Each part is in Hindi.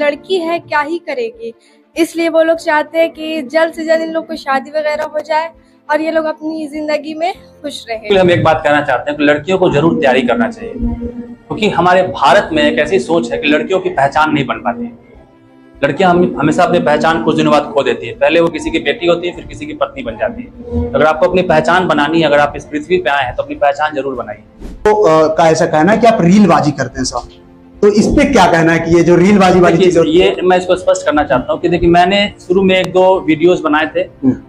लड़की है क्या ही करेगी, इसलिए वो लोग चाहते हैं कि जल्द से जल्द इन लोग को शादी वगैरह हो जाए और ये लोग अपनी जिंदगी में खुश रहे। हम एक बात कहना चाहते हैं कि लड़कियों को जरूर तैयारी करना चाहिए, क्योंकि हमारे भारत में एक ऐसी सोच है कि लड़कियों की पहचान नहीं बन पाती। लड़कियां हमेशा अपनी पहचान कुछ दिनों बाद खो देती है। पहले वो किसी की बेटी होती है, फिर किसी की पत्नी बन जाती है। अगर आपको अपनी पहचान बनानी है, अगर आप इस पृथ्वी पे आए हैं तो अपनी पहचान जरूर बनाइए। तो का ऐसा कहना है कि आप रीलबाजी करते हैं साहब, तो इस पे क्या कहना है कि ये जो रीलबाजी वाली चीज है? ये मैं इसको स्पष्ट करना चाहता हूँ कि देखिए, मैंने शुरू में 1-2 वीडियोस बनाए थे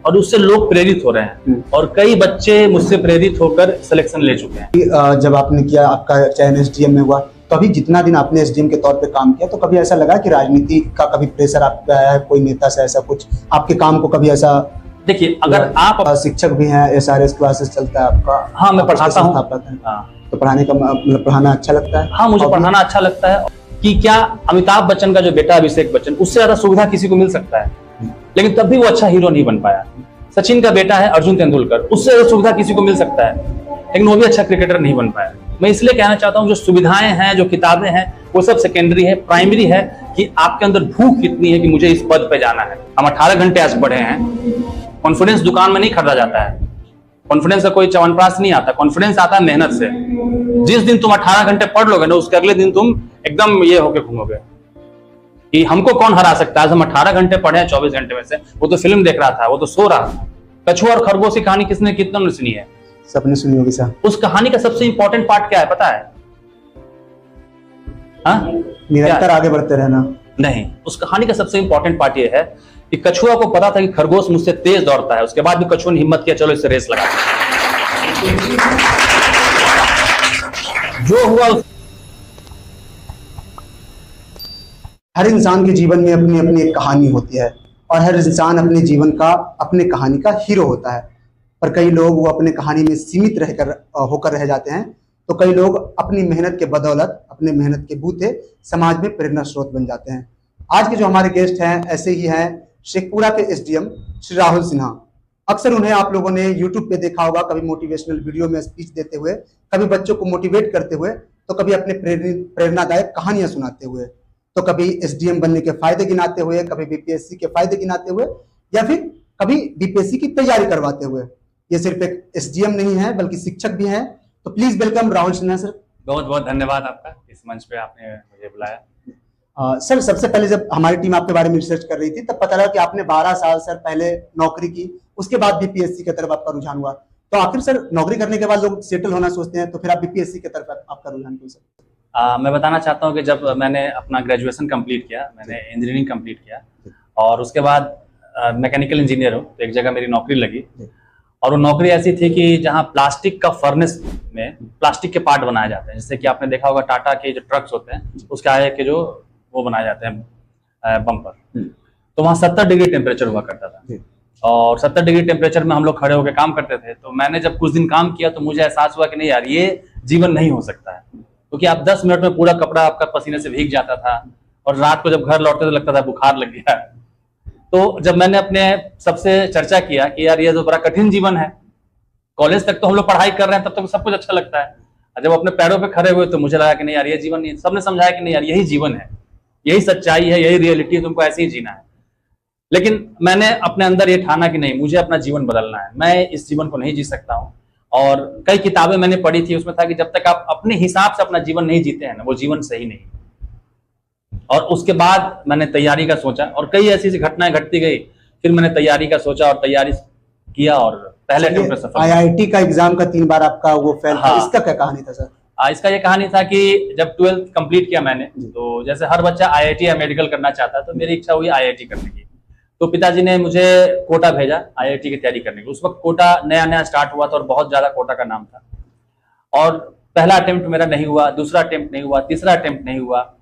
और उससे लोग प्रेरित हो रहे हैं और कई बच्चे मुझसे प्रेरित होकर सिलेक्शन ले चुके हैं। जब आपने किया, आपका चयन एसडीएम में हुआ, तो अभी जितना दिन आपने एसडीएम के तौर पे काम किया, तो कभी ऐसा लगा कि राजनीति का कभी प्रेशर आप पे आया है, कोई नेता से ऐसा कुछ आपके काम को कभी ऐसा? देखिए, अगर आप शिक्षक भी हैं, एसआरएस क्लासेस चलता है आपका? हाँ, मैं पढ़ाता हूँ। तो पढ़ाने का मतलब पढ़ाना अच्छा लगता है? हाँ, मुझे पढ़ाना अच्छा लगता है। कि क्या अमिताभ बच्चन का जो बेटा अभिषेक बच्चन, उससे ज्यादा सुविधा किसी को मिल सकता है, लेकिन तब भी वो अच्छा हीरो नहीं बन पाया। सचिन का बेटा है अर्जुन तेंदुलकर, उससे ज्यादा सुविधा किसी को मिल सकता है, लेकिन वो भी अच्छा क्रिकेटर नहीं बन पाया। मैं इसलिए कहना चाहता हूँ, जो सुविधाएं हैं, जो किताबें हैं, वो सब सेकेंडरी है। प्राइमरी है कि आपके अंदर भूख कितनी है कि मुझे इस पद पे जाना है। हम 18 घंटे आज पढ़े हैं। कॉन्फिडेंस दुकान में नहीं खरीदा जाता है। कॉन्फिडेंस का कोई च्यवनप्राश नहीं आता। कॉन्फिडेंस आता है मेहनत से। जिस दिन तुम 18 घंटे पढ़ लोगे ना, उसके अगले दिन तुम एकदम ये होके घूमोगे कि हमको कौन हरा सकता है। हम 18 घंटे पढ़े हैं 24 घंटे में से। वो तो फिल्म देख रहा था, वो तो सो रहा था। कछुआ और खरगोश की कहानी किसने कितना सुनी है? सबने सुनी होगी सर। उस कहानी का सबसे इंपॉर्टेंट पार्ट क्या है पता है? निरंतर आगे बढ़ते रहना नहीं, उस कहानी का सबसे इंपॉर्टेंट पार्ट ये है कि कछुआ को पता था कि खरगोश मुझसे तेज दौड़ता है, उसके बाद भी कछुआ ने हिम्मत किया, चलो इससे रेस लगा। जो हुआ हर इंसान के जीवन में अपनी अपनी एक कहानी होती है और हर इंसान अपने जीवन का, अपने कहानी का हीरो होता है। पर कई लोग वो अपने कहानी में सीमित होकर रह जाते हैं, तो कई लोग अपनी मेहनत के बदौलत, अपने मेहनत के बूते समाज में प्रेरणा स्रोत बन जाते हैं। आज के जो हमारे गेस्ट हैं ऐसे ही हैं, शेखपुरा के एसडीएम श्री राहुल सिन्हा। अक्सर उन्हें आप लोगों ने यूट्यूब पे देखा होगा, कभी मोटिवेशनल वीडियो में स्पीच देते हुए, कभी बच्चों को मोटिवेट करते हुए, तो कभी अपने प्रेरणादायक कहानियां सुनाते हुए, तो कभी एसडीएम बनने के फायदे गिनाते हुए, कभी बीपीएससी के फायदे गिनाते हुए, या फिर कभी बीपीएससी की तैयारी करवाते हुए। ये सिर्फ एक एसडीएम नहीं है बल्कि शिक्षक भी हैं। तो please welcome Rahul Sinha sir. बहुत बहुत धन्यवाद आपका, इस मंच पे आपने मुझे बुलाया। सर, सबसे पहले जब हमारी टीम आपके बारे में रिसर्च कर रही थी, तब पता लगा कि आपने 12 साल सर पहले नौकरी की, उसके बाद बीपीएससी की तरफ आपका रुझान हुआ। तो आखिर सर, नौकरी करने के बाद लोग सेटल होना सोचते हैं, तो फिर आप बीपीएससी की तरफ आपका रुझान क्यों सर? मैं बताना चाहता हूँ कि जब मैंने अपना ग्रेजुएशन कंप्लीट किया, मैंने इंजीनियरिंग कंप्लीट किया और उसके बाद मैकेनिकल इंजीनियर हूँ, तो एक जगह मेरी नौकरी लगी और वो नौकरी ऐसी थी कि जहाँ प्लास्टिक का फर्नेस में प्लास्टिक के पार्ट बनाए जाते हैं। जैसे कि आपने देखा होगा टाटा के जो ट्रक्स होते हैं, उसके आगे के जो वो बनाए जाते हैं बम्पर, तो वहाँ 70 डिग्री टेम्परेचर हुआ करता था और 70 डिग्री टेम्परेचर में हम लोग खड़े होकर काम करते थे। तो मैंने जब कुछ दिन काम किया तो मुझे एहसास हुआ कि नहीं यार, ये जीवन नहीं हो सकता है, क्योंकि आप 10 मिनट में पूरा कपड़ा आपका पसीने से भीग जाता था और रात को जब घर लौटते तो लगता था बुखार लग गया। तो जब मैंने अपने सबसे चर्चा किया कि यार ये तो बड़ा कठिन जीवन है, कॉलेज तक तो हम लोग पढ़ाई कर रहे हैं, तब तक तो सब कुछ अच्छा लगता है, जब अपने पैरों पे खड़े हुए तो मुझे लगा कि नहीं यार, ये जीवन नहीं। सबने समझाया कि नहीं यार, यही जीवन है, यही सच्चाई है, यही रियलिटी है, तुमको ऐसे ही जीना है। लेकिन मैंने अपने अंदर ये ठाना कि नहीं, मुझे अपना जीवन बदलना है, मैं इस जीवन को नहीं जी सकता हूँ। और कई किताबें मैंने पढ़ी थी, उसमें था कि जब तक आप अपने हिसाब से अपना जीवन नहीं जीते हैं ना, वो जीवन सही नहीं। और उसके बाद मैंने तैयारी का सोचा और कई ऐसी ऐसी घटनाएं घटती गई, फिर मैंने तैयारी का सोचा और तैयारी किया और पहले अटेम्प्ट में सफल। आईआईटी का एग्जाम का 3 बार आपका वो फेल था, इसका क्या कहानी था सर? इसका ये कहानी था कि जब 12th कंप्लीट किया मैंने, तो जैसे हर बच्चा आईआईटी या मेडिकल करना चाहता है, तो मेरी इच्छा हुई आईआईटी करने की। तो पिताजी ने मुझे कोटा भेजा आईआईटी की तैयारी करने की। उस वक्त कोटा नया नया स्टार्ट हुआ था और बहुत ज्यादा कोटा का नाम था। और पहला अटेम्प्ट मेरा नहीं हुआ, दूसरा अटेम्प्ट नहीं हुआ, तीसरा अटेम्प्ट नहीं हुआ।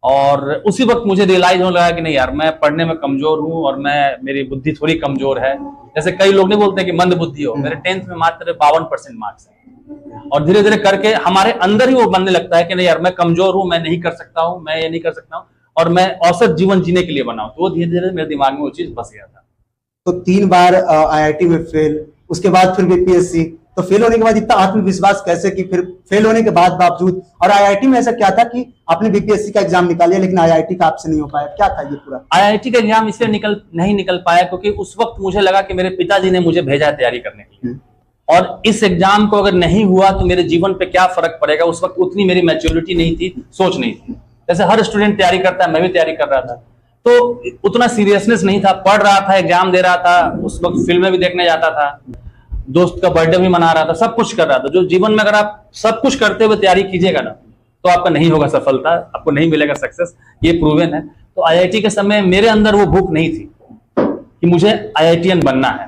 और उसी वक्त मुझे रियलाइज होने लगा कि नहीं यार, मैं पढ़ने में कमजोर हूँ और मेरी बुद्धि थोड़ी कमजोर है। जैसे कई लोग नहीं बोलते कि मंद बुद्धि हो, मेरे 10th में मात्र 52% मार्क्स है। और धीरे धीरे करके हमारे अंदर ही वो बनने लगता है कि नहीं यार, मैं कमजोर हूँ, मैं नहीं कर सकता हूँ, मैं ये नहीं कर सकता हूँ और मैं औसत जीवन जीने के लिए बना हूं। तो वो धीरे धीरे मेरे दिमाग में वो चीज बस गया था। तो 3 बार आईआईटी में फेल, उसके बाद फिर बीपीएससी, तो फेल होने के बाद इतना आत्मविश्वास कैसे कि फिर फेल होने के बाद बावजूद, और आईआईटी में ऐसा क्या था कि आपने बीपीएससी का एग्जाम निकाल लिया लेकिन आईआईटी का आपसे नहीं हो पाया, क्या था ये पूरा? आईआईटी का एग्जाम इसलिए नहीं निकल पाया क्योंकि उस वक्त मुझे लगा कि मेरे पिताजी ने मुझे भेजा है तैयारी करने के लिए, और इस एग्जाम को अगर नहीं हुआ तो मेरे जीवन पे क्या फर्क पड़ेगा। उस वक्त उतनी मेरी मैच्योरिटी नहीं थी, सोच नहीं थी। जैसे हर स्टूडेंट तैयारी करता है, मैं भी तैयारी कर रहा था, तो उतना सीरियसनेस नहीं था। पढ़ रहा था, एग्जाम दे रहा था, उस वक्त फिल्में भी देखने जाता था, दोस्त का बर्थडे भी मना रहा था, सब कुछ कर रहा था। जो जीवन में अगर आप सब कुछ करते हुए तैयारी कीजिएगा ना तो आपका नहीं होगा सफलता, आपको नहीं मिलेगा सक्सेस, ये प्रूवन है। तो आईआईटी के समय मेरे अंदर वो भूख नहीं थी कि मुझे आईआईटीएन बनना है,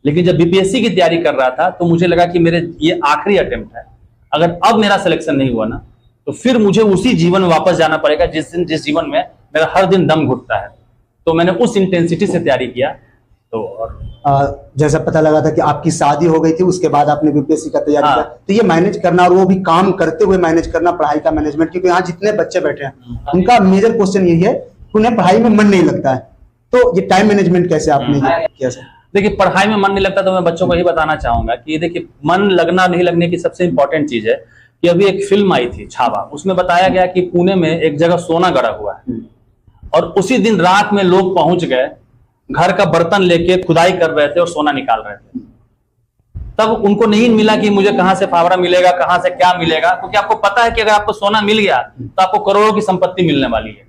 लेकिन जब बीपीएससी की तैयारी कर रहा था तो मुझे लगा कि मेरे ये आखिरी अटेम्प्ट है। अगर अब मेरा सिलेक्शन नहीं हुआ ना तो फिर मुझे उसी जीवन में वापस जाना पड़ेगा जिस जीवन में मेरा हर दिन दम घुटता है। तो मैंने उस इंटेंसिटी से तैयारी किया। तो जैसा पता लगा था कि आपकी शादी हो गई थी, उसके बाद आपने बीपीएससी का तैयारी किया, तो ये मैनेज करना और वो भी काम करते हुए मैनेज करना, पढ़ाई का मैनेजमेंट, क्योंकि यहाँ जितने बच्चे बैठे हैं उनका मेजर क्वेश्चन यही है कि उन्हें पढ़ाई में मन नहीं लगता है। तो ये टाइम मैनेजमेंट कैसे आपने किया सर? देखिए, पढ़ाई में मन नहीं लगता तो मैं बच्चों को यही बताना चाहूंगा कि देखिए, मन लगना नहीं लगने की सबसे इंपॉर्टेंट चीज है कि अभी एक फिल्म आई थी छावा, उसमें बताया गया कि पुणे में एक जगह सोना गड़ा हुआ है और उसी दिन रात में लोग पहुंच गए, घर का बर्तन लेके खुदाई कर रहे थे और सोना निकाल रहे थे। तब उनको नहीं मिला कि मुझे कहां से फावड़ा मिलेगा, कहां से क्या मिलेगा, क्योंकि आपको पता है कि अगर आपको सोना मिल गया तो आपको करोड़ों की संपत्ति मिलने वाली है।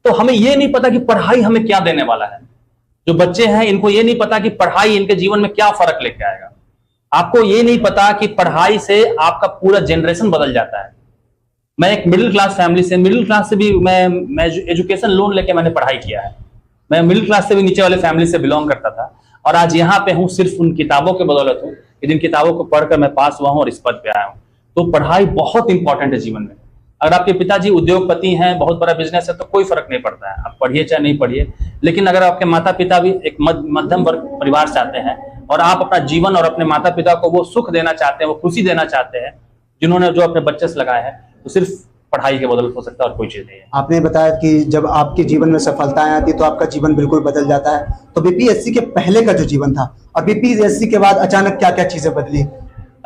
तो हमें यह नहीं पता कि पढ़ाई हमें क्या देने वाला है। जो बच्चे हैं इनको ये नहीं पता कि पढ़ाई इनके जीवन में क्या फर्क लेके आएगा। आपको ये नहीं पता कि पढ़ाई से आपका पूरा जनरेशन बदल जाता है। मैं एक मिडिल क्लास से भी मैं एजुकेशन लोन लेके मैंने पढ़ाई किया है। मैं मिडिल क्लास से भी नीचे वाले फैमिली से बिलोंग करता था और आज यहाँ पे हूँ सिर्फ उन किताबों के बदौलत हूँ कि जिन किताबों को पढ़कर मैं पास हुआ हूँ और इस पद पे आया हूँ। तो पढ़ाई बहुत इंपॉर्टेंट है जीवन में। अगर आपके पिताजी उद्योगपति हैं, बहुत बड़ा बिजनेस है, तो कोई फर्क नहीं पड़ता है, आप पढ़िए चाहे नहीं पढ़िए। लेकिन अगर आपके माता पिता भी एक मध्यम वर्ग परिवार से आते हैं और आप अपना जीवन और अपने माता पिता को वो सुख देना चाहते हैं, वो खुशी देना चाहते हैं जिन्होंने जो अपने बच्चे से लगाए हैं, तो सिर्फ पढ़ाई के बदौलत हो सकता है और कोई चीज नहीं है। आपने बताया कि जब आपके जीवन में सफलताएं आती तो आपका जीवन बिल्कुल बदल जाता है। तो बीपीएससी के पहले का जो जीवन था और बीपीएससी के बाद अचानक क्या क्या चीजें बदली?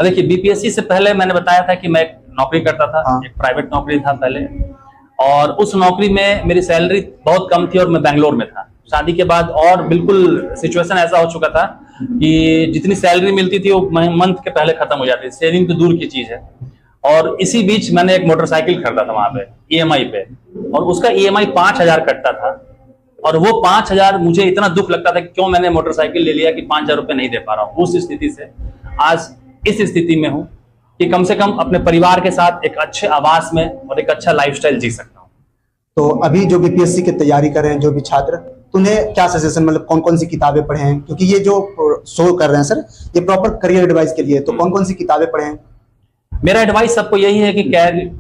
देखिए, बीपीएससी से पहले मैंने बताया था कि मैं एक नौकरी करता था। हाँ। एक प्राइवेट नौकरी था पहले, और उस नौकरी में मेरी सैलरी बहुत कम थी और मैं बेंगलोर में था। शादी के बाद और बिल्कुल सिचुएशन ऐसा हो चुका था कि जितनी सैलरी मिलती थी वो मंथ के पहले खत्म हो जाती थी। सेविंग तो दूर की चीज है। और इसी बीच मैंने एक मोटरसाइकिल खरीदा था वहां पे ईएमआई पे, और उसका ईएमआई 5,000 कटता था। और वो 5,000 मुझे इतना दुख लगता था कि क्यों मैंने मोटरसाइकिल ले लिया कि 5,000 रुपए नहीं दे पा रहा हूँ। उस स्थिति से आज इस स्थिति में हूँ कि कम से कम अपने परिवार के साथ एक अच्छे आवास में और एक अच्छा लाइफस्टाइल जी सकता हूँ। तो अभी जो बीपीएससी की तैयारी कर रहे हैं जो भी छात्र, तो उन्हें क्या सजेशन, मतलब कौन कौन सी किताबें पढ़े हैं? क्योंकि ये जो शो कर रहे हैं सर, ये प्रॉपर करियर एडवाइस के लिए, तो कौन कौन सी किताबें पढ़े हैं? मेरा एडवाइस सबको यही है कि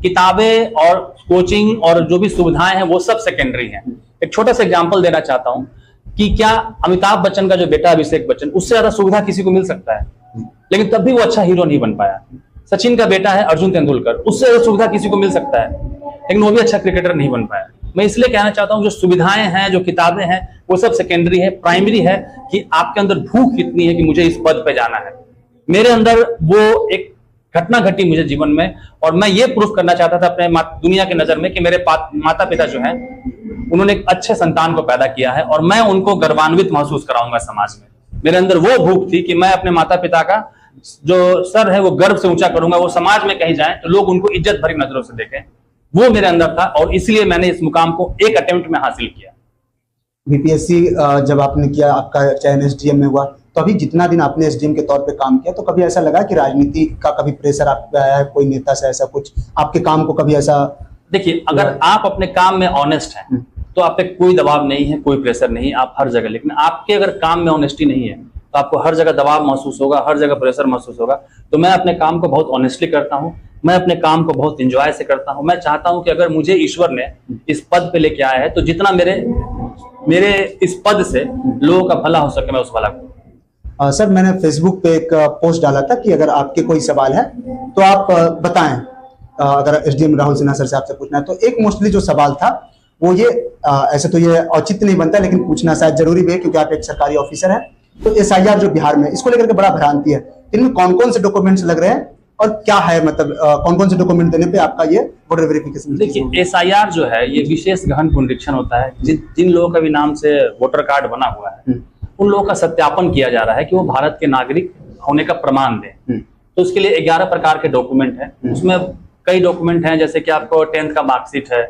किताबें और कोचिंग और जो भी सुविधाएं हैं वो सब सेकेंडरी हैं। एक छोटा सा एग्जांपल देना चाहता हूं कि क्या अमिताभ बच्चन का जो बेटा अभिषेक बच्चन, उससे ज्यादा सुविधा किसी को मिल सकता है, लेकिन तब भी वो अच्छा हीरो नहीं बन पाया। सचिन का बेटा है अर्जुन तेंदुलकर, उससे ज्यादा सुविधा किसी को मिल सकता है, लेकिन वो भी अच्छा क्रिकेटर नहीं बन पाया। मैं इसलिए कहना चाहता हूं जो सुविधाएं हैं, जो किताबें हैं, वो सब सेकेंडरी है। प्राइमरी है कि आपके अंदर भूख कितनी है कि मुझे इस पद पे जाना है। मेरे अंदर वो एक घटना घटी मुझे जीवन में, और मैं ये प्रूफ करना चाहता था अपने दुनिया की नजर में कि मेरे माता पिता जो हैं उन्होंने एक अच्छे संतान को पैदा किया है और मैं उनको गर्वान्वित महसूस कराऊंगा समाज में। मेरे अंदर वो भूख थी कि मैं अपने माता पिता का जो सर है वो गर्व से ऊंचा करूंगा, वो समाज में कहीं जाए तो लोग उनको इज्जत भरी नजरों से देखें। वो मेरे अंदर था और इसलिए मैंने इस मुकाम को एक अटेम्प्ट में हासिल किया। बीपीएससी जब आपने किया, आपका चयन एसडीएम में हुआ, तो अभी जितना दिन आपने एसडीएम के तौर पे काम किया, तो कभी ऐसा लगा कि राजनीति का कभी प्रेशर आप पे आया है, कोई नेता से ऐसा कुछ आपके काम को कभी ऐसा? देखिए, अगर आप अपने काम में ऑनेस्ट हैं तो आप पे कोई दबाव नहीं है, कोई प्रेशर नहीं, आप हर जगह। लेकिन आपके अगर काम में ऑनेस्टी नहीं है तो आपको हर जगह दबाव महसूस होगा, हर जगह प्रेशर महसूस होगा। तो मैं अपने काम को बहुत ऑनेस्टली करता हूँ, मैं अपने काम को बहुत एंजॉय से करता हूँ। मैं चाहता हूँ कि अगर मुझे ईश्वर ने इस पद पे लेके आया है तो जितना मेरे इस पद से लोगों का भला हो सके मैं उस भला को। सर, मैंने फेसबुक पे एक पोस्ट डाला था कि अगर आपके कोई सवाल है तो आप बताएं, अगर एसडीएम राहुल सिन्हा सर से आपसे पूछना है। तो एक मोस्टली जो सवाल था वो ये, ऐसे तो ये औचित्य नहीं बनता लेकिन पूछना शायद जरूरी भी है क्योंकि आप एक सरकारी ऑफिसर हैं। तो एसआईआर जो बिहार में, इसको लेकर के बड़ा भ्रांति है इनमें कौन कौन से डॉक्यूमेंट्स लग रहे हैं और क्या है, मतलब कौन कौन से डॉक्यूमेंट देने पे आपका ये वोटर वेरिफिकेशन? देखिए, SIR जो है ये विशेष गहन पुनरीक्षण होता है। जिन लोगों का भी नाम से वोटर कार्ड बना हुआ है उन लोगों का सत्यापन किया जा रहा है कि वो भारत के नागरिक होने का प्रमाण दें। तो उसके लिए 11 प्रकार के डॉक्यूमेंट हैं। उसमें कई डॉक्यूमेंट हैं, जैसे कि आपको 10th का मार्कशीट है,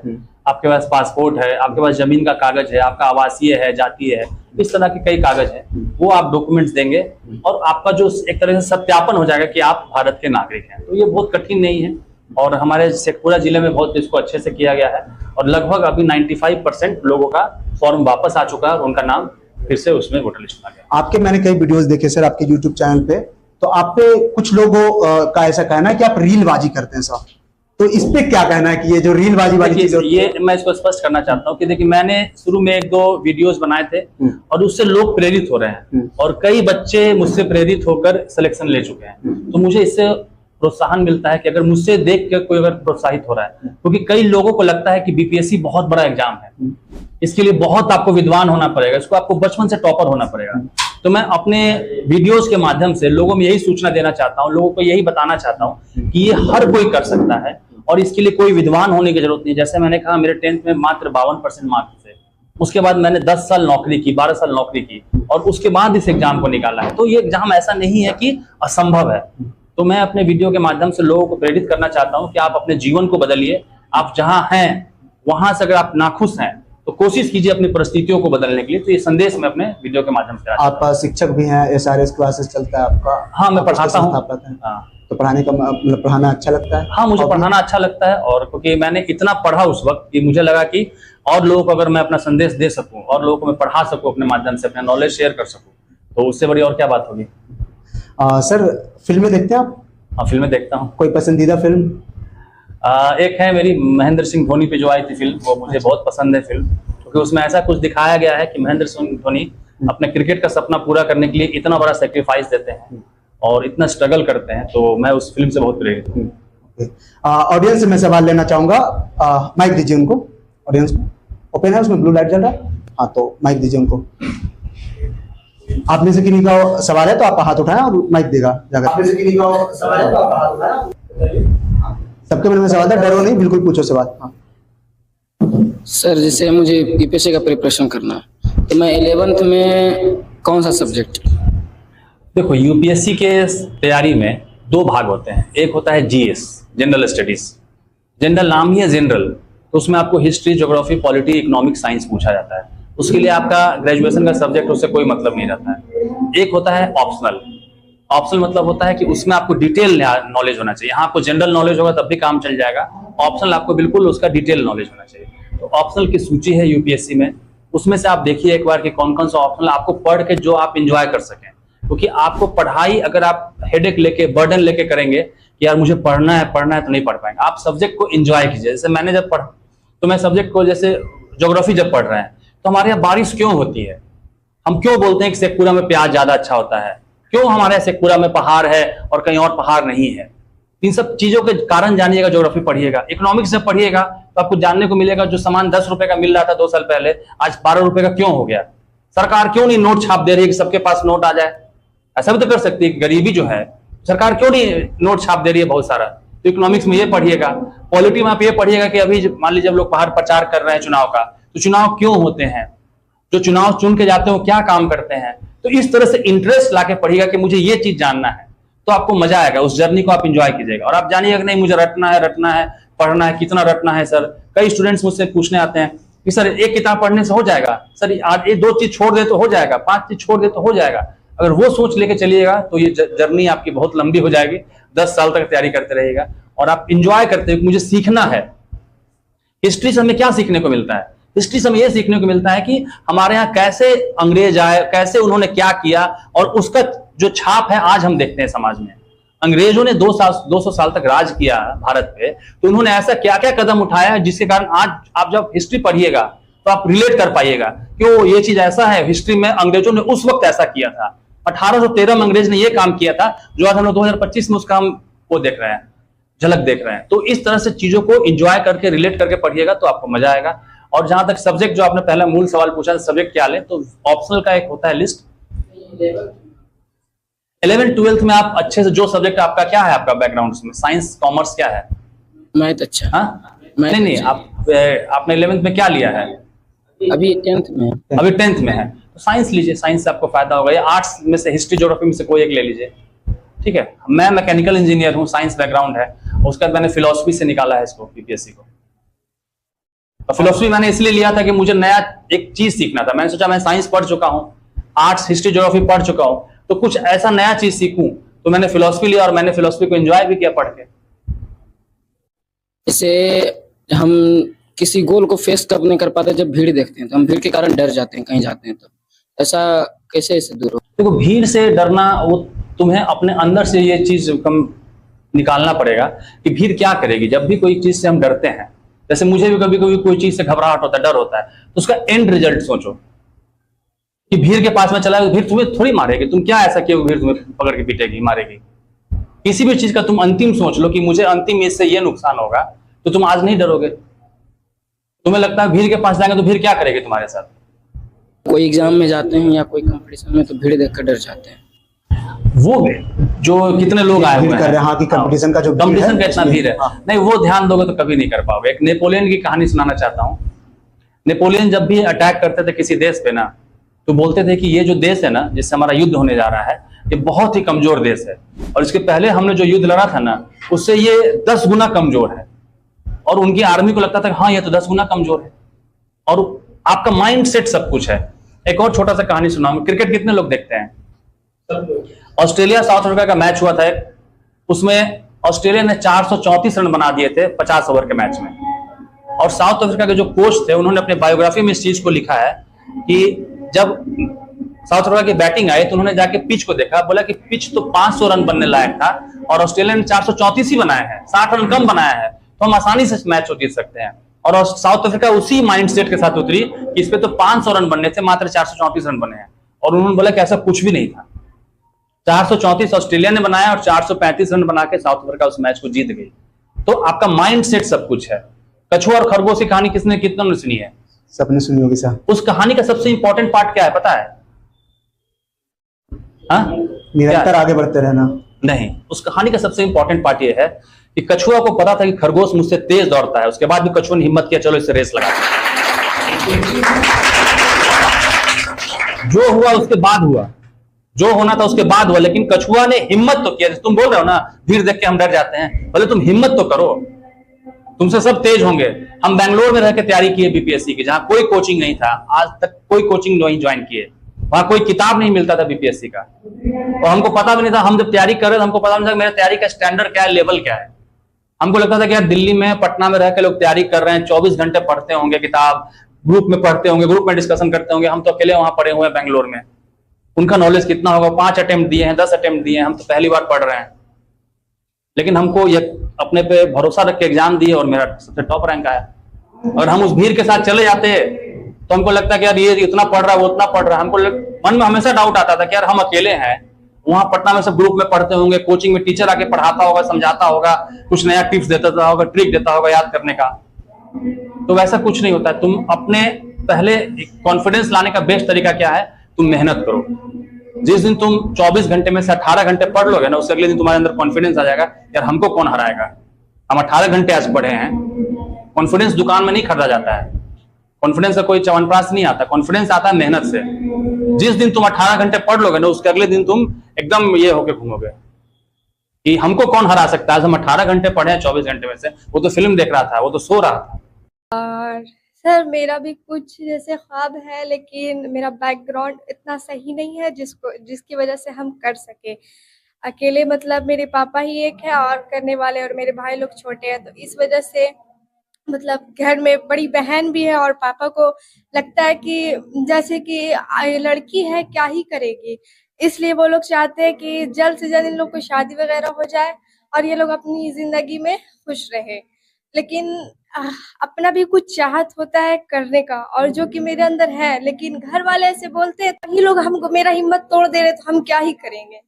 आपके पास पासपोर्ट है, आपके पास जमीन का कागज है, आपका आवासीय है, जातीय है, इस तरह के कई कागज हैं। वो आप डॉक्यूमेंट्स देंगे और आपका जो एक तरह से सत्यापन हो जाएगा कि आप भारत के नागरिक हैं। तो ये बहुत कठिन नहीं है और हमारे शेखपुरा जिले में बहुत इसको अच्छे से किया गया है और लगभग अभी 95% लोगों का फॉर्म वापस आ चुका है और उनका नाम फिर से उसमें वोटर लिस्ट में आ गया। आपके मैंने कई वीडियोस देखे सर आपके यूट्यूब चैनल पे, तो आप पे कुछ लोगों का ऐसा कहना है कि आप रीलबाजी करते हैं सर, तो इस पे क्या कहना है कि ये जो रीलबाजी वाली चीज होती है? ये मैं इसको स्पष्ट करना चाहता हूँ कि देखिए, मैंने शुरू में 1-2 वीडियोस बनाए थे और उससे लोग प्रेरित हो रहे हैं और कई बच्चे मुझसे प्रेरित होकर सिलेक्शन ले चुके हैं। तो मुझे इससे प्रोत्साहन मिलता है कि अगर मुझसे देख कर कोई अगर प्रोत्साहित हो रहा है, क्योंकि कई लोगों को लगता है कि BPSC बहुत बड़ा एग्जाम है, इसके लिए बहुत आपको विद्वान होना पड़ेगा, इसको आपको बचपन से टॉपर होना पड़ेगा। तो मैं अपने वीडियोस के माध्यम से लोगों में यही सूचना देना चाहता हूँ, लोगों को यही बताना चाहता हूँ कि ये हर कोई कर सकता है और इसके लिए कोई विद्वान होने की जरूरत नहीं। जैसे मैंने कहा, मेरे 10th में मात्र 52% मार्क्स थे, उसके बाद मैंने 10 साल नौकरी की, 12 साल नौकरी की और उसके बाद इस एग्जाम को निकाला है। तो ये एग्जाम ऐसा नहीं है कि असंभव है। तो मैं अपने वीडियो के माध्यम से लोगों को प्रेरित करना चाहता हूं कि आप अपने जीवन को बदलिए। आप जहां हैं वहां से अगर आप नाखुश हैं तो कोशिश कीजिए अपनी परिस्थितियों को बदलने के लिए। तो ये संदेश मैं अपने वीडियो के माध्यम से। आप शिक्षक भी हैं, SRS क्लासेस चलता है आपका? हाँ, मैं पढ़ाता हूँ। तो पढ़ाने का मतलब पढ़ाना अच्छा लगता है? हाँ, मुझे पढ़ाना अच्छा लगता है और क्योंकि मैंने इतना पढ़ा उस वक्त कि मुझे लगा कि और लोगों को अगर मैं अपना संदेश दे सकूं और लोगों को मैं पढ़ा सकूं अपने माध्यम से, अपना नॉलेज शेयर कर सकूं, तो उससे बड़ी और क्या बात होगी। सर फिल्में देखते हैं आप? हाँ, फिल्में देखता हूँ। कोई पसंदीदा फिल्म? एक है मेरी महेंद्र सिंह धोनी पे जो आई थी फिल्म, वो मुझे बहुत पसंद है फिल्म, क्योंकि उसमें ऐसा कुछ दिखाया गया है कि महेंद्र सिंह धोनी अपने क्रिकेट का सपना पूरा करने के लिए इतना बड़ा सेक्रीफाइस देते हैं और इतना स्ट्रगल करते हैं। तो मैं उस फिल्म से बहुत प्रेरित हूँ। ऑडियंस से मैं सवाल लेना चाहूंगा, माइक दीजिए उनको। ऑडियंस को ओपन है, उसमें ब्लू लाइट जल रहा है। हाँ, तो माइक दीजिए उनको। आप में से किन्हीं का सवाल है तो आप हाथ उठाएं और माइक देगा जाकर। आप में से किन्हीं का सवाल है तो आप हाथ उठाएं। सबके मन में सवाल है, डरो नहीं, बिल्कुल पूछो सवाल। हाँ सर, जैसे मुझे BPSC का प्रिपरेशन करना है तो मैं 11th में कौन सा सब्जेक्ट? देखो, UPSC के तैयारी में 2 भाग होते हैं। एक होता है GS, जनरल स्टडीज। जनरल नाम ही है जनरल, तो उसमें आपको history, geography, polity, economic, science पूछा जाता है। उसके लिए आपका ग्रेजुएशन का सब्जेक्ट उससे कोई मतलब नहीं रहता है। एक होता है ऑप्शनल। ऑप्शनल मतलब होता है कि उसमें आपको डिटेल नॉलेज होना चाहिए। यहाँ आपको जनरल नॉलेज होगा तब भी काम चल जाएगा, ऑप्शनल आपको बिल्कुल उसका डिटेल नॉलेज होना चाहिए। तो ऑप्शनल की सूची है UPSC में, उसमें से आप देखिए एक बार कि कौन कौन सा ऑप्शनल आपको पढ़ के जो आप इंजॉय कर सकें। क्योंकि आपको पढ़ाई अगर आप हेडेक लेके, बर्डन लेके करेंगे कि यार मुझे पढ़ना है तो नहीं पढ़ पाएंगे। आप सब्जेक्ट को एंजॉय कीजिए। जैसे मैंने जब पढ़ा तो मैं सब्जेक्ट को, जैसे ज्योग्राफी जब पढ़ रहे हैं तो हमारे यहाँ बारिश क्यों होती है, हम क्यों बोलते हैं कि शेखपुरा में प्याज ज्यादा अच्छा होता है, क्यों हमारे शेखपुरा में पहाड़ है और कहीं और पहाड़ नहीं है। इन सब चीजों के कारण जानिएगा, ज्योग्राफी पढ़िएगा। इकोनॉमिक्स जब पढ़िएगा तो आपको जानने को मिलेगा जो सामान 10 रुपए का मिल रहा था 2 साल पहले, आज 12 रुपए का क्यों हो गया। सरकार क्यों नहीं नोट छाप दे रही है कि सबके पास नोट आ जाए। ऐसा भी तो कर सकती है, गरीबी जो है, सरकार क्यों नहीं नोट छाप दे रही है बहुत सारा। तो इकोनॉमिक्स में ये पढ़िएगा। पॉलिटी में आप ये पढ़िएगा कि अभी मान लीजिए जब लोग बाहर प्रचार कर रहे हैं चुनाव का, तो चुनाव क्यों होते हैं, जो चुनाव चुन के जाते हैं वो क्या काम करते हैं। तो इस तरह से इंटरेस्ट लाके पढ़िएगा कि मुझे ये चीज जानना है, तो आपको मजा आएगा, उस जर्नी को आप एंजॉय कीजिएगा। और आप जानिएगा कि नहीं मुझे रटना है, पढ़ना है, कितना रटना है। सर, कई स्टूडेंट्स मुझसे पूछने आते हैं कि सर एक किताब पढ़ने से हो जाएगा, सर आज ये 2 चीज छोड़ दे तो हो जाएगा, 5 चीज छोड़ दे तो हो जाएगा। अगर वो सोच लेके चलिएगा तो ये जर्नी आपकी बहुत लंबी हो जाएगी। 10 साल तक तैयारी करते रहिएगा और आप इंजॉय करते हो कि मुझे सीखना है। हिस्ट्री से हमें क्या सीखने को मिलता है? हिस्ट्री से हमें यह सीखने को मिलता है कि हमारे यहाँ कैसे अंग्रेज आए, कैसे उन्होंने क्या किया, और उसका जो छाप है आज हम देखते हैं समाज में। अंग्रेजों ने 200 साल तक राज किया भारत पे, तो उन्होंने ऐसा क्या क्या कदम उठाया जिसके कारण आज आप जब हिस्ट्री पढ़िएगा तो आप रिलेट कर पाइएगा कि वो ये चीज ऐसा है, हिस्ट्री में अंग्रेजों ने उस वक्त ऐसा किया था। 1813 में अंग्रेज ने ये काम किया था जो आज हम लोग 2025 में उस काम को देख रहे हैं, झलक देख रहे हैं। तो इस तरह से चीजों को एंजॉय करके, रिलेट करके पढ़िएगा तो आपको मजा आएगा। और जहां तक सब्जेक्ट, जो आपने पहला मूल सवाल पूछा सब्जेक्ट क्या ले, तो ऑप्शनल का एक होता है लिस्ट। 11th 12th में आप अच्छे से जो सब्जेक्ट आपका क्या है, आपका बैकग्राउंड उसमें साइंस कॉमर्स क्या है? मैथ अच्छा। हाँ मैथ नहीं अच्छा। आपने 11th में क्या लिया है? अभी 10th में है। अभी 10th में है तो साइंस लीजिए, साइंस से आपको फायदा होगा। या आर्ट्स में से हिस्ट्री ज्योग्राफी में से कोई एक ले लीजिए, ठीक है। मैं मैकेनिकल इंजीनियर हूँ, साइंस बैकग्राउंड है, उसके बाद मैंने फिलोसफी से निकाला है इसको, बीपीएससी को। और फिलोसफी मैंने इसलिए लिया था कि मुझे नया एक चीज सीखना था। मैंने सोचा मैं साइंस पढ़ चुका हूँ, आर्ट्स हिस्ट्री ज्योग्राफी पढ़ चुका हूँ, तो कुछ ऐसा नया चीज सीखूं, तो मैंने फिलोसफी लिया और मैंने फिलोसफी को एंजॉय भी किया पढ़ के। जैसे हम किसी गोल को फेस कब नहीं कर पाते, जब भीड़ देखते हैं तो हम भीड़ के कारण डर जाते हैं कहीं जाते हैं, तो ऐसा कैसे इससे दूर हो? देखो भीड़ से डरना, वो तुम्हें अपने अंदर से ये चीज कम निकालना पड़ेगा कि भीड़ क्या करेगी। जब भी कोई चीज से हम डरते हैं, जैसे मुझे भी कभी कभी कोई चीज से घबराहट होता है, डर होता है, तो उसका एंड रिजल्ट सोचो कि भीड़ के पास में चला गया, भीड़ तुम्हें थोड़ी मारेगी, तुम क्या ऐसा किया भीड़ तुम्हें पकड़ के पीटेगी, मारेगी। किसी भी चीज का तुम अंतिम सोच लो कि मुझे अंतिम इससे ये नुकसान होगा, तो तुम आज नहीं डरोगे। तुम्हें लगता है भीड़ के पास जाएंगे तो भीड़ क्या करेगी तुम्हारे साथ? कोई एग्जाम में जाते हैं या कोई कंपटीशन में तो भीड़ देखकर डर जाते हैं। वो जो कितने लोग आए हुए हैं, हाँ कि कंपटीशन का जो कंपटीशन का इतना भीड़ है, हाँ। नहीं वो ध्यान दोगे तो कभी नहीं कर पाओगे। एक नेपोलियन की कहानी सुनाना चाहता हूँ। नेपोलियन जब भी अटैक करते थे किसी देश पे ना, तो बोलते थे कि ये जो देश है ना, जिससे हमारा युद्ध होने जा रहा है, ये बहुत ही कमजोर देश है, और इसके पहले हमने जो युद्ध लड़ा था ना, उससे ये 10 गुना कमजोर है। और उनकी आर्मी को लगता था कि हाँ ये तो 10 गुना कमजोर है। और आपका माइंड सेट सब कुछ है। एक और छोटा सा कहानी सुनाऊंगा। क्रिकेट कितने लोग देखते हैं? ऑस्ट्रेलिया साउथ अफ्रीका का मैच हुआ था, उसमें ऑस्ट्रेलिया ने 434 रन बना दिए थे 50 ओवर के मैच में। और साउथ अफ्रीका के जो कोच थे, उन्होंने अपने बायोग्राफी में इस चीज को लिखा है कि जब साउथ अफ्रीका की बैटिंग आई तो उन्होंने जाके पिच को देखा, बोला कि पिच तो 500 रन बनने लायक था और ऑस्ट्रेलिया ने 434 ही बनाए हैं, 60 रन कम बनाया है, तो हम आसानी से मैच को जीत सकते हैं। और साउथ अफ्रीका उसी माइंडसेट के साथ उतरी कि इस पे तो 500 रन बनने थे, मात्र 434 रन बने हैं। और उन्होंने बोला कि ऐसा कुछ भी नहीं था। 434 ऑस्ट्रेलिया ने बनाया और 435 रन बना के साउथ अफ्रीका उस मैच को जीत गई। तो आपका माइंडसेट सब कुछ है। कछुआ और खरगोश की कहानी किसने कितना सुनी है? सबने सुनी होगी सर। उस कहानी का सबसे इंपॉर्टेंट पार्ट क्या है पता है? निरंतर आगे बढ़ते रहना। नहीं, उस कहानी का सबसे इंपॉर्टेंट पार्ट ये है कि कछुआ को पता था कि खरगोश मुझसे तेज दौड़ता है, उसके बाद भी कछुआ ने हिम्मत किया चलो इससे रेस लगा। जो हुआ उसके बाद हुआ, जो होना था उसके बाद हुआ, लेकिन कछुआ ने हिम्मत तो किया। तुम बोल रहे हो ना भीड़ देख के हम डर जाते हैं, बोले तुम हिम्मत तो करो, तुमसे सब तेज होंगे। हम बैंगलोर में रह के तैयारी किए बीपीएससी की, जहां कोई कोचिंग नहीं था, आज तक कोई कोचिंग नहीं ज्वाइन किए, वहां कोई किताब नहीं मिलता था बीपीएससी का, और हमको पता भी नहीं था। हम जब तैयारी कर रहे थे हमको पता नहीं था मेरा तैयारी का स्टैंडर्ड क्या है, लेवल क्या है। हमको लगता था कि यार दिल्ली में पटना में रह के लोग तैयारी कर रहे हैं, 24 घंटे पढ़ते होंगे किताब, ग्रुप में पढ़ते होंगे, ग्रुप में डिस्कशन करते होंगे, हम तो अकेले वहां पढ़े हुए हैं बैंगलोर में। उनका नॉलेज कितना होगा? 5 अटेम्प्ट दिए हैं, 10 अटेम्प्ट दिए हैं, हम तो पहली बार पढ़ रहे हैं। लेकिन हमको ये अपने पे भरोसा रख के एग्जाम दिए और मेरा सबसे टॉप रैंक आया। और हम उस भीड़ के साथ चले जाते तो हमको लगता है कि यार ये इतना पढ़ रहा है, वो उतना पढ़ रहा है। हमको मन में हमेशा डाउट आता था कि यार हम अकेले हैं, वहां पटना में सब ग्रुप में पढ़ते होंगे, कोचिंग में टीचर आके पढ़ाता होगा, समझाता होगा, कुछ नया टिप्स देता होगा, ट्रिक देता होगा याद करने का। तो वैसा कुछ नहीं होता है। तुम अपने पहले कॉन्फिडेंस लाने का बेस्ट तरीका क्या है? तुम मेहनत करो। जिस दिन तुम 24 घंटे में से 18 घंटे पढ़ लोगे ना, उससे अगले दिन तुम्हारे अंदर कॉन्फिडेंस आ जाएगा, यार हमको कौन हराएगा। हम 18 घंटे आज पढ़े हैं। कॉन्फिडेंस दुकान में नहीं खरीदा जाता है, कॉन्फिडेंस का कोई च्यवनप्राश नहीं आता, कॉन्फिडेंस आता है मेहनत से। जिस दिन तुम 18 घंटे पढ़ लोगे ना, उसके अगले दिन तुम एकदम ये होके घूमोगे कि हमको कौन हरा सकता है। आज हम 18 घंटे पढ़े हैं 24 घंटे में से। वो तो फिल्म देख रहा था, वो तो सो रहा था। और सर मेरा भी कुछ जैसे ख्वाब है, लेकिन मेरा बैकग्राउंड इतना सही नहीं है जिसकी वजह से हम कर सके अकेले। मतलब मेरे पापा ही एक है और करने वाले, और मेरे भाई लोग छोटे हैं, तो इस वजह से मतलब घर में बड़ी बहन भी है, और पापा को लगता है कि जैसे कि लड़की है क्या ही करेगी, इसलिए वो लोग चाहते हैं कि जल्द से जल्द इन लोग को शादी वगैरह हो जाए और ये लोग अपनी जिंदगी में खुश रहे। लेकिन अपना भी कुछ चाहत होता है करने का, और जो कि मेरे अंदर है, लेकिन घर वाले ऐसे बोलते हैं तो ये लोग हमको मेरा हिम्मत तोड़ दे रहे, तो हम क्या ही करेंगे।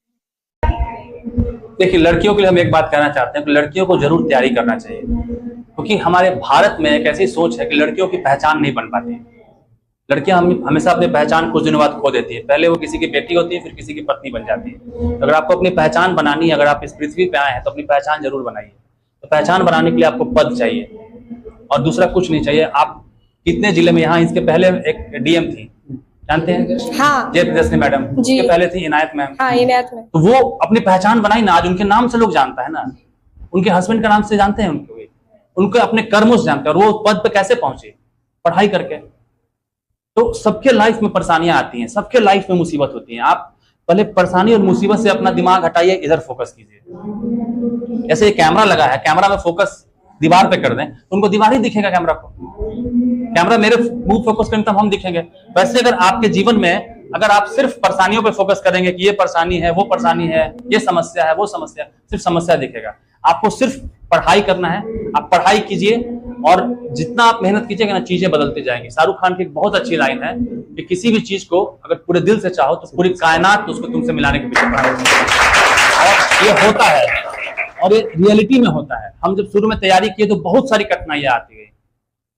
देखिए लड़कियों के लिए हम एक बात कहना चाहते हैं कि लड़कियों को जरूर तैयारी करना चाहिए, क्योंकि हमारे भारत में एक ऐसी सोच है कि लड़कियों की पहचान नहीं बन पाती। लड़कियां हमेशा अपनी पहचान कुछ दिनों बाद खो देती है। पहले वो किसी की बेटी होती है, फिर किसी की पत्नी बन जाती है। अगर आपको अपनी पहचान बनानी है, अगर आप इस पृथ्वी पे आए हैं तो अपनी पहचान जरूर बनाइए। तो पहचान बनाने के लिए आपको पद चाहिए और दूसरा कुछ नहीं चाहिए। आप कितने जिले में, यहाँ इसके पहले एक डीएम थी, जानते हैं? हाँ जय प्रियदर्शनी मैडम, जी। उसके पहले थी इनायत मैम। हाँ इनायत में। तो वो अपनी पहचान बनाई ना, आज उनके नाम से लोग जानता है ना, उनके हस्बैंड का नाम से जानते हैं, उनके अपने कर्मों से जानते हैं। और वो पद पे कैसे पहुंचे? पढ़ाई करके। तो सबके लाइफ में परेशानियां आती हैं, सबके लाइफ में मुसीबत होती है। आप पहले परेशानी और मुसीबत से अपना दिमाग हटाइए, इधर फोकस कीजिए। जैसे कैमरा लगा है, कैमरा में फोकस दीवार पे कर दें तो उनको दीवार ही दिखेगा, कैमरा को। कैमरा मेरे मुंह फोकस करें तब हम दिखेंगे। वैसे अगर आपके जीवन में अगर आप सिर्फ परेशानियों पे फोकस करेंगे कि ये परेशानी है, वो परेशानी है, ये समस्या है, वो समस्या, सिर्फ समस्या दिखेगा। आपको सिर्फ पढ़ाई करना है, आप पढ़ाई कीजिए और जितना आप मेहनत कीजिएगा ना, चीजें बदलती जाएंगी। शाहरुख खान की एक बहुत अच्छी लाइन है कि किसी भी चीज को अगर पूरे दिल से चाहो तो पूरी कायनात तो उसको तुमसे मिलाने के पीछे पड़ा है। और ये होता है और ये रियलिटी में होता है। हम जब शुरू में तैयारी किए तो बहुत सारी कठिनाइयां आती गई,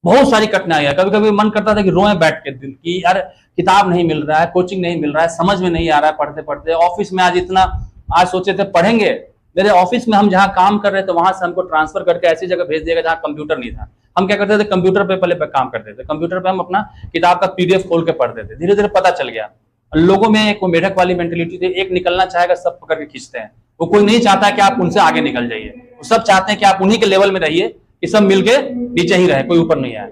बहुत सारी कठिनाइयां। कभी कभी मन करता था कि रोए बैठ के दिल की, यार किताब नहीं मिल रहा है, कोचिंग नहीं मिल रहा है, समझ में नहीं आ रहा है पढ़ते पढ़ते। ऑफिस में आज सोचे थे पढ़ेंगे, मेरे ऑफिस में हम जहाँ काम कर रहे थे वहां से हमको ट्रांसफर करके ऐसी जगह भेज दिया जहाँ कंप्यूटर नहीं था। हम क्या करते थे, कंप्यूटर पे पहले काम करते थे, कंप्यूटर पे हम अपना किताब का पीडीएफ खोल के पढ़ते थे। धीरे धीरे पता चल गया लोगों में एक मेढक वाली मेंटेलिटी थी, एक निकलना चाहेगा सब पकड़ के खींचते हैं। वो कोई नहीं चाहता कि आप उनसे आगे निकल जाइए, वो सब चाहते हैं कि आप उन्हीं के लेवल में रहिए, कि सब मिलके नीचे ही रहे, कोई ऊपर नहीं आए।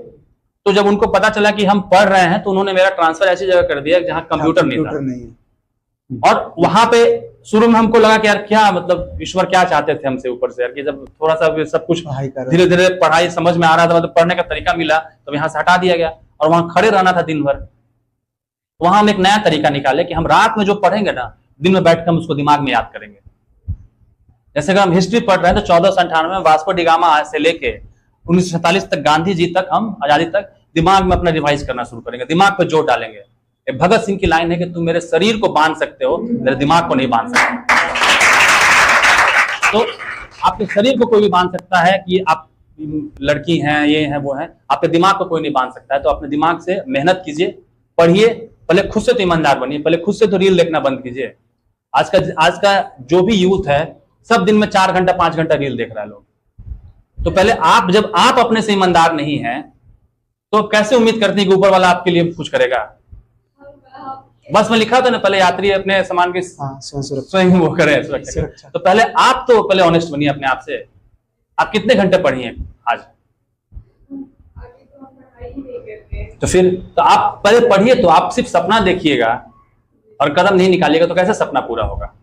तो जब उनको पता चला कि हम पढ़ रहे हैं तो उन्होंने मेरा ट्रांसफर ऐसी जगह कर दिया जहाँ कंप्यूटर नहीं था। और वहां पे शुरू में हमको लगा कि यार क्या मतलब ईश्वर क्या चाहते थे हमसे ऊपर से, यार कि जब थोड़ा सा सब कुछ धीरे धीरे पढ़ाई समझ में आ रहा था, मतलब पढ़ने का तरीका मिला, तो यहाँ से हटा दिया गया और वहां खड़े रहना था दिन भर। वहां हम एक नया तरीका निकाले कि हम रात में जो पढ़ेंगे ना, दिन में बैठ कर हम उसको दिमाग में याद करेंगे। जैसे अगर हम हिस्ट्री पढ़ रहे हैं तो 1498 में वास्को डी गामा से लेके 1947 तक, गांधी जी तक, हम आजादी तक दिमाग में अपना रिवाइज करना शुरू करेंगे, दिमाग पे जोर डालेंगे। भगत सिंह की लाइन है कि तुम मेरे शरीर को बांध सकते हो, मेरे दिमाग को नहीं बांध सकते। तो आपके शरीर को कोई भी बांध सकता है कि आप लड़की हैं, ये हैं, वो हैं, आपके दिमाग को कोई नहीं बांध सकता है। तो अपने दिमाग से मेहनत कीजिए, पढ़िए, पहले खुद से तो ईमानदार बनिए, पहले खुद से तो रील देखना बंद कीजिए। आज का जो भी यूथ है सब दिन में 4 घंटा 5 घंटा रील देख रहा है लोग। तो पहले जब आप अपने से ईमानदार नहीं हैं तो कैसे उम्मीद करते हैं कि ऊपर वाला आपके लिए कुछ करेगा? बस में लिखा था ना, पहले यात्री अपने सामान की स्वयं वो करे सुरक्षा। तो पहले आप तो पहले ऑनेस्ट बनिए अपने आप से। आप कितने घंटे पढ़िए आज? तो फिर तो आप पहले पढ़िए, तो आप सिर्फ सपना देखिएगा और कदम नहीं निकालिएगा तो कैसे सपना पूरा होगा?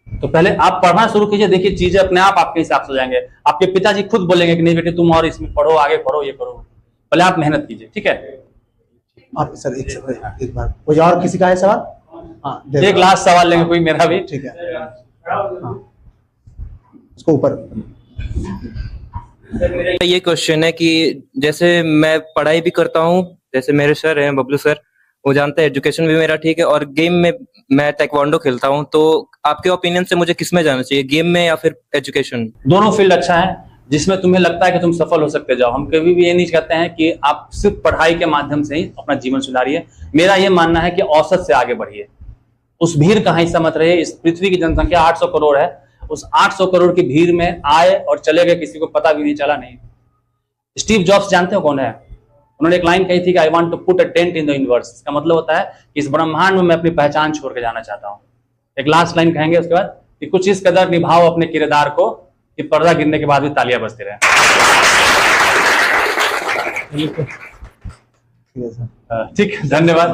तो पहले आप पढ़ना शुरू कीजिए, देखिए चीजें अपने आप आपके हिसाब से हो जाएंगे। आपके पिताजी खुद बोलेंगे कि नहीं बेटे तुम और इसमें पढ़ो, आगे पढ़ो, ये करो। पहले आप मेहनत कीजिए, ठीक है? आप सर एक बार कोई और किसी का है सवाल? हाँ, एक लास्ट सवाल लेंगे, कोई मेरा भी, ठीक है। हाँ, उसको ऊपर। ये क्वेश्चन है कि जैसे मैं पढ़ाई भी करता हूँ, जैसे मेरे सर हैं बबलू सर, वो जानते हैं एजुकेशन भी मेरा ठीक है, और गेम में मैं ताइक्वांडो खेलता हूँ। तो आपके ओपिनियन से मुझे किस में जाना चाहिए, गेम में या फिर एजुकेशन? दोनों फील्ड अच्छा है, जिसमें तुम्हें लगता है कि तुम सफल हो सकते जाओ। हम कभी भी ये नहीं कहते हैं कि आप सिर्फ पढ़ाई के माध्यम से ही अपना जीवन सुधारिए। मेरा ये मानना है कि औसत से आगे बढ़िए, उस भीड़ का हिस्सा मत रहिए। इस पृथ्वी की जनसंख्या 800 करोड़ है, उस 800 करोड़ की भीड़ में आए और चले गए, किसी को पता भी नहीं चला। नहीं, स्टीव जॉब्स जानते हो कौन है? उन्होंने एक लाइन कही थी कि I want to put a dent in the universe. इसका मतलब होता है कि इस ब्रह्मांड में मैं अपनी पहचान छोड़ के जाना चाहता हूँ। एक लास्ट लाइन कहेंगे उसके बाद कि कुछ इस कदर निभाओ अपने किरदार को कि पर्दा गिरने के बाद भी तालियां बजती रहे। ठीक, धन्यवाद।